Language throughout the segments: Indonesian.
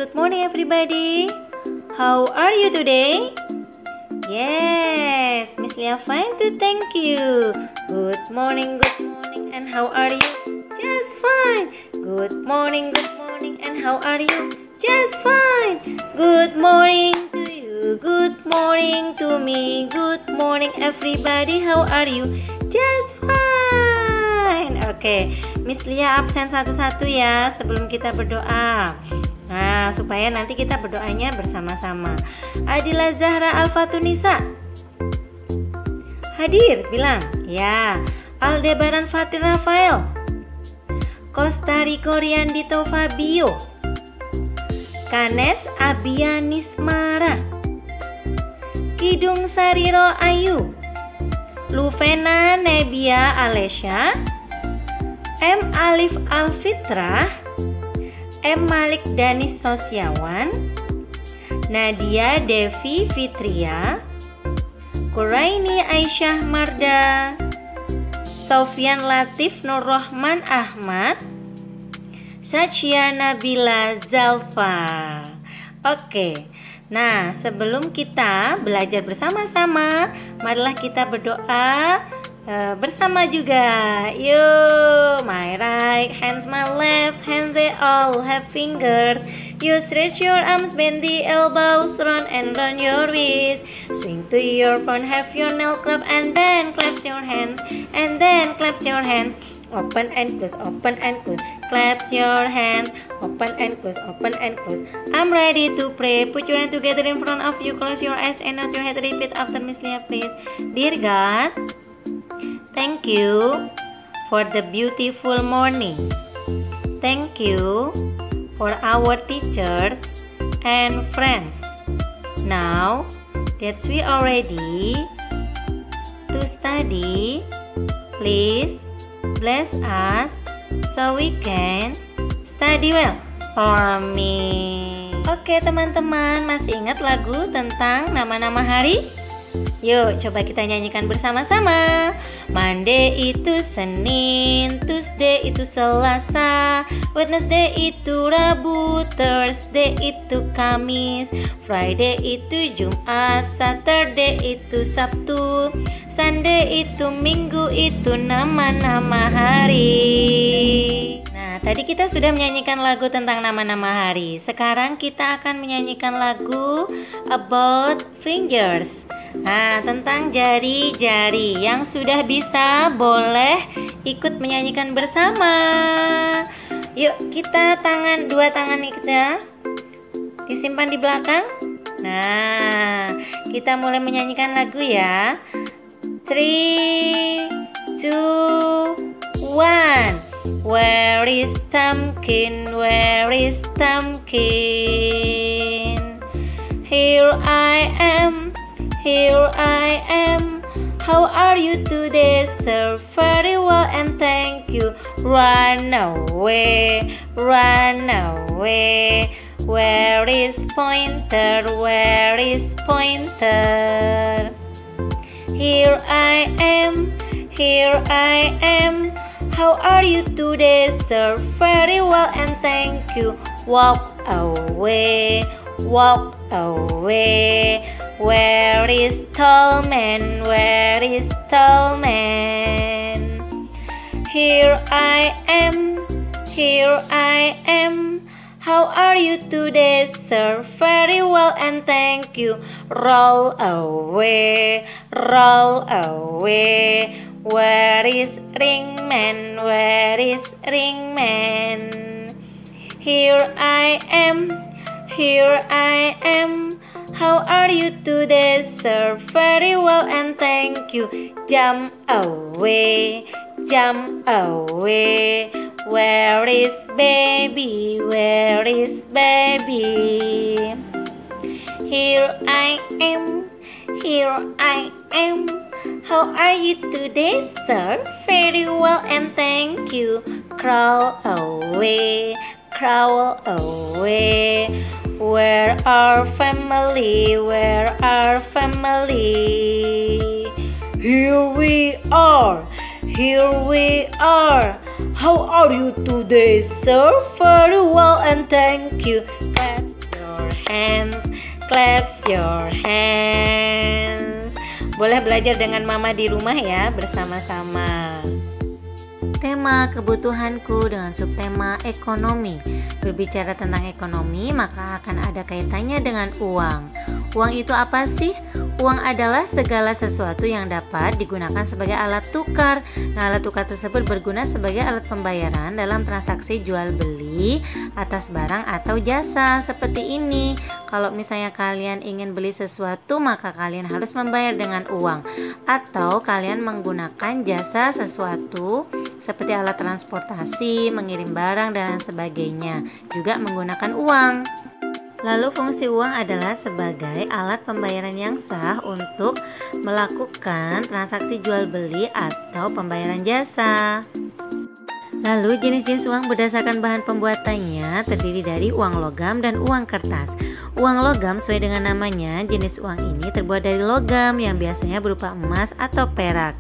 good morning everybody. How are you today? Yes, Miss Lia fine too, thank you. Good morning, and how are you? Just fine. Good morning, and how are you? Just fine. Good morning to you, good morning to me, good morning everybody, how are you? Just fine. Oke, Miss Lia absen satu-satu ya sebelum kita berdoa. Nah, supaya nanti kita berdoanya bersama-sama. Adila Zahra Alfatunisa hadir, bilang ya. Aldebaran Fatir Rafael, Kostari Koriandito Fabio, Kanes Abianismara, Kidung Sariro Ayu, Luvena Nebia Alesya, M Alif Alfitrah, M Malik Danis Sosiawan, Nadia Devi Fitria, Kuraini Aisyah Marda, Sofyan Latif Nur Rahman Ahmad, Satya Nabila Zalfa. Oke, nah sebelum kita belajar bersama-sama, marilah kita berdoa bersama juga. Yuk, my right hands, my left hands, they all have fingers. You stretch your arms, bend the elbows, run and run your wrists. Swing to your front, have your nail clap, and then claps your hands, and then claps your hands. Open and close, open and close. Claps your hands, open and close, open and close. I'm ready to pray. Put your hand together in front of you, close your eyes and nod your head. Repeat after Miss Lia, please. Dear God, thank you for the beautiful morning. Thank you for our teachers and friends. Now that we are ready to study, please bless us so we can study well. Amin. Oke teman-teman, masih ingat lagu tentang nama-nama hari? Yuk coba kita nyanyikan bersama-sama. Monday itu Senin, Tuesday itu Selasa, Wednesday itu Rabu, Thursday itu Kamis, Friday itu Jumat, Saturday itu Sabtu, Sunday itu Minggu. Itu nama-nama hari. Nah, tadi kita sudah menyanyikan lagu tentang nama-nama hari. Sekarang kita akan menyanyikan lagu About Fingers. Nah, tentang jari-jari. Yang sudah bisa boleh ikut menyanyikan bersama. Yuk, kita dua tangan kita disimpan di belakang. Nah, kita mulai menyanyikan lagu ya. 3, 2, 1. Where is Tamkin? Where is Tamkin? Here I am. Here I am. How are you today, sir? Very well and thank you. Run away, run away. Where is Pointer? Where is Pointer? Here I am, here I am. How are you today, sir? Very well and thank you. Walk away, walk away. Where is Tall Man? Where is Tall Man? Here I am, here I am. How are you today, sir? Very well and thank you. Roll away, roll away. Where is Ringman? Where is Ringman? Here I am, here I am. How are you today, sir? Very well and thank you. Jump away, jump away. Where is baby? Where is baby? Here I am, here I am. How are you today, sir? Very well and thank you. Crawl away, crawl away. Where are family? Where are family? Here we are, here we are. How are you today, sir? Very well and thank you. Claps hands. Claps your hands. Boleh belajar dengan mama di rumah ya, bersama-sama. Tema kebutuhanku dengan subtema ekonomi. Berbicara tentang ekonomi, maka akan ada kaitannya dengan uang. Uang itu apa sih? Uang adalah segala sesuatu yang dapat digunakan sebagai alat tukar. Nah, alat tukar tersebut berguna sebagai alat pembayaran dalam transaksi jual beli atas barang atau jasa. Seperti ini, kalau misalnya kalian ingin beli sesuatu, maka kalian harus membayar dengan uang. Atau kalian menggunakan jasa sesuatu seperti alat transportasi, mengirim barang, dan lain sebagainya, juga menggunakan uang. Lalu fungsi uang adalah sebagai alat pembayaran yang sah untuk melakukan transaksi jual beli atau pembayaran jasa. Lalu jenis-jenis uang berdasarkan bahan pembuatannya terdiri dari uang logam dan uang kertas. Uang logam sesuai dengan namanya, jenis uang ini terbuat dari logam yang biasanya berupa emas atau perak.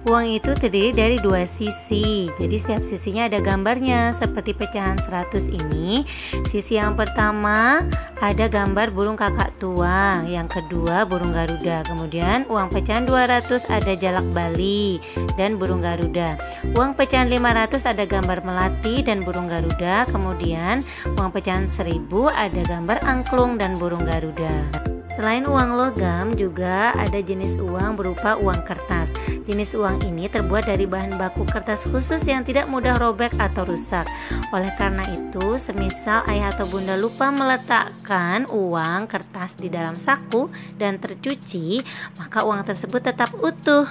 Uang itu terdiri dari dua sisi, jadi setiap sisinya ada gambarnya. Seperti pecahan 100 ini, sisi yang pertama ada gambar burung kakak tua, yang kedua burung garuda. Kemudian uang pecahan 200 ada jalak Bali dan burung garuda. Uang pecahan 500 ada gambar melati dan burung garuda. Kemudian uang pecahan 1000 ada gambar angklung dan burung garuda. Selain uang logam, juga ada jenis uang berupa uang kertas. Jenis uang ini terbuat dari bahan baku kertas khusus yang tidak mudah robek atau rusak. Oleh karena itu, semisal ayah atau bunda lupa meletakkan uang kertas di dalam saku dan tercuci, maka uang tersebut tetap utuh.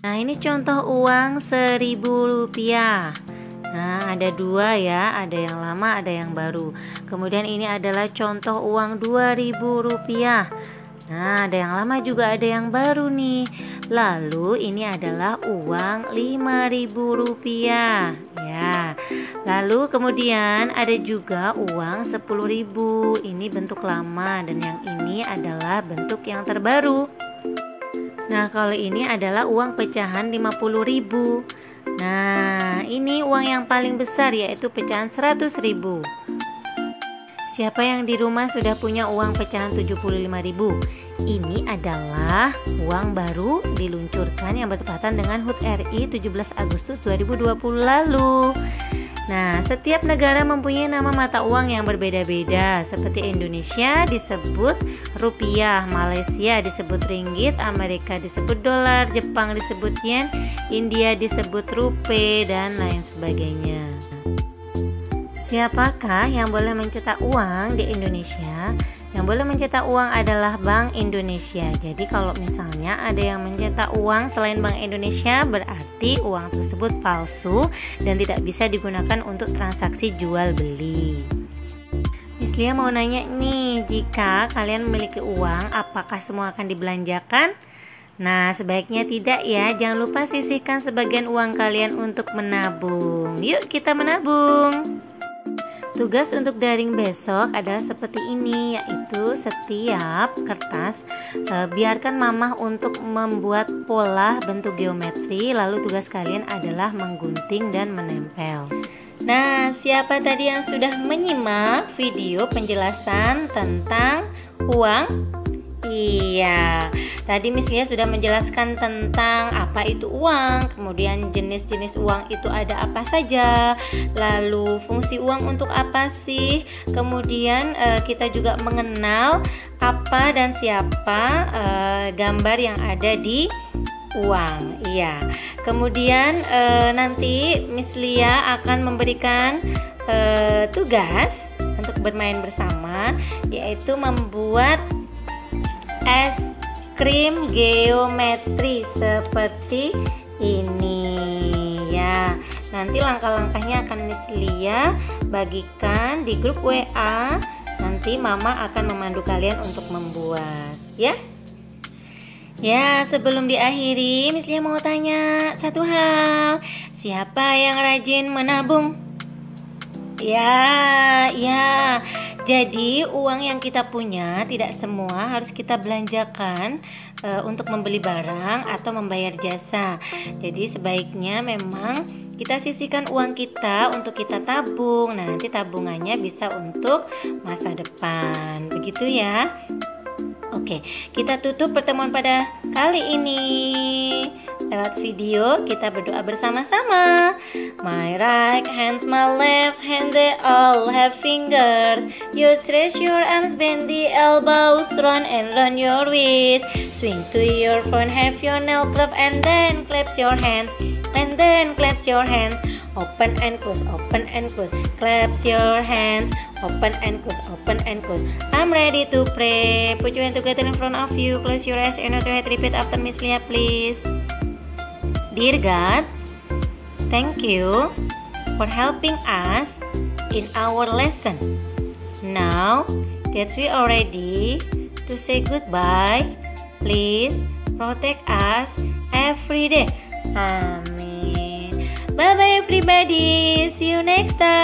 Nah, ini contoh uang Rp1.000. Nah, ada dua ya, ada yang lama, ada yang baru. Kemudian ini adalah contoh uang Rp2.000. Nah, ada yang lama juga ada yang baru nih. Lalu ini adalah uang Rp5.000 ya. Lalu kemudian ada juga uang Rp10.000. Ini bentuk lama dan yang ini adalah bentuk yang terbaru. Nah, kalau ini adalah uang pecahan Rp50.000. Nah, ini uang yang paling besar yaitu pecahan Rp100.000. Siapa yang di rumah sudah punya uang pecahan Rp75.000? Ini adalah uang baru diluncurkan yang bertepatan dengan HUT RI 17 Agustus 2020 lalu. Nah, setiap negara mempunyai nama mata uang yang berbeda-beda. Seperti Indonesia disebut rupiah, Malaysia disebut ringgit, Amerika disebut dolar, Jepang disebut yen, India disebut rupiah, dan lain sebagainya. Siapakah yang boleh mencetak uang di Indonesia? Yang boleh mencetak uang adalah Bank Indonesia. Jadi kalau misalnya ada yang mencetak uang selain Bank Indonesia, berarti uang tersebut palsu dan tidak bisa digunakan untuk transaksi jual beli. Miss Lia mau nanya nih, jika kalian memiliki uang, apakah semua akan dibelanjakan? Nah, sebaiknya tidak ya. Jangan lupa sisihkan sebagian uang kalian untuk menabung. Yuk kita menabung. Tugas untuk daring besok adalah seperti ini, yaitu setiap kertas biarkan mamah untuk membuat pola bentuk geometri, lalu tugas kalian adalah menggunting dan menempel. Nah, siapa tadi yang sudah menyimak video penjelasan tentang uang? Iya, tadi Miss Lia sudah menjelaskan tentang apa itu uang, kemudian jenis-jenis uang itu ada apa saja, lalu fungsi uang untuk apa sih, kemudian kita juga mengenal apa dan siapa gambar yang ada di uang. Iya, kemudian nanti Miss Lia akan memberikan tugas untuk bermain bersama, yaitu membuat es krim geometri seperti ini ya. Nanti langkah-langkahnya akan Miss Lia bagikan di grup WA. Nanti Mama akan memandu kalian untuk membuat ya. Ya, sebelum diakhiri Miss Lia mau tanya satu hal. Siapa yang rajin menabung? Ya. Jadi uang yang kita punya tidak semua harus kita belanjakan untuk membeli barang atau membayar jasa. Jadi sebaiknya memang kita sisihkan uang kita untuk kita tabung. Nah, nanti tabungannya bisa untuk masa depan. Begitu ya. Oke, kita tutup pertemuan pada kali ini. Lewat video kita berdoa bersama-sama. My right hand, my left hand, they all have fingers. You stretch your arms, bend the elbows, run and learn your waist. Swing to your front, have your nail club, and then claps your hands. And then claps your hands. Open and close, open and close. Claps your hands. Open and close, open and close. I'm ready to pray. Put your hand together in front of you. Close your eyes and nod your head. Repeat after Miss Lia, please. Dear God, thank you for helping us in our lesson. Now that we are ready to say goodbye, please protect us every day. Amen. Bye bye everybody. See you next time.